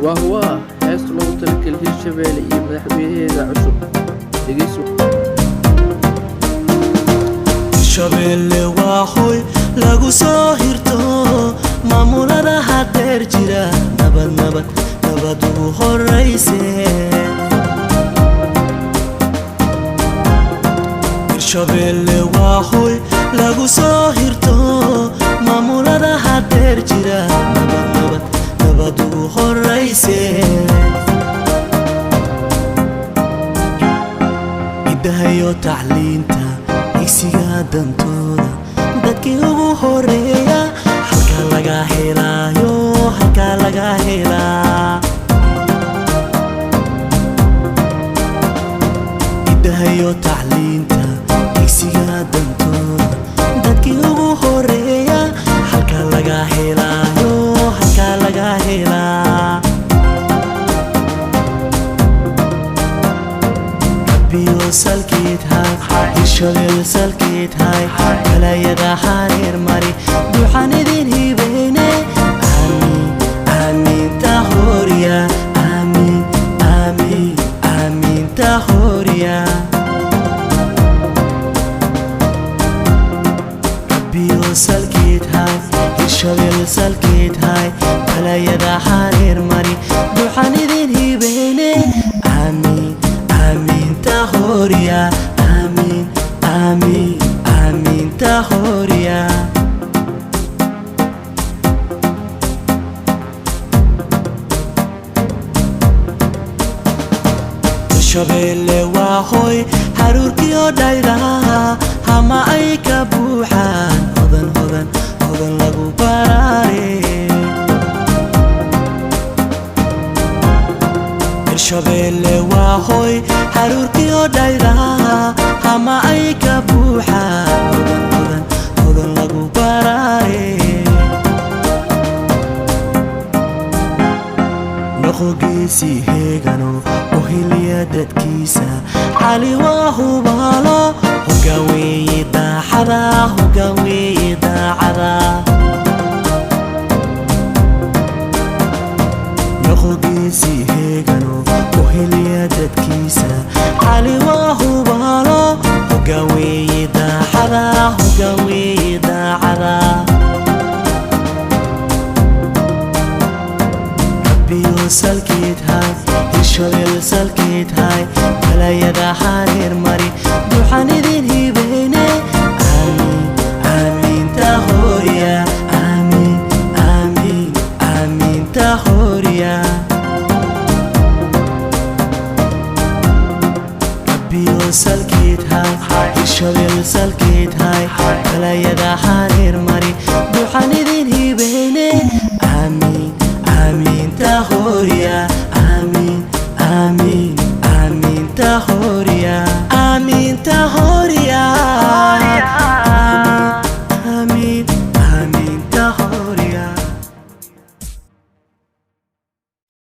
وهو هيس لو ترك الهشبيل iyo madaxweynaha cusub dhigeyso shabeelle waa hoy lagu soo hirto maamulada hadeer jira nabad ugu horeyse shabeelle waa hoy lagu soo hirto maamulada hadeer jira nabad ugu horeyse idahayo tacliinta igsiga dantooda dadkii ugu horeeya halka laga helaayo halka laga helaa idahayo tacliinta igsiga dantooda dadkii ugu horeeya halka laga helaayo halka laga helaa biyo salkeed hay ishabeel salkeed hay kalayada hareer mari duxan idin hibeene aamin tahoriya aamin tahoriya biyo salkeed hay ishabeel salkeed hay kalayada hareer mari duxan idin hibeene aamin tahoriya aamin tahoriya shabeelle waa hoy haruurkiyo dhayraha hama ay ka buuxaan hodan lagu baraare shabeelle waa hoy haruurkiyo dhayraha hama ay ka buuxaan hodan lagu baraare noqogiisi heegano ohilya dadkiisa cali waa hubaalo hogaaweeye daacada noqogiisi heegano ohilya dadkiisa cali waa hubaalo hogaaweeye daacada biyo salkeed hay ishabeel salkeed hay kalayada hareer mari duxan idin hibeene aamin tahoriya aamin tahoriya biyo salkeed hay ishabeel salkeed hay kalayada hareer mari duxan idin hibeene aamin tahoriya aamin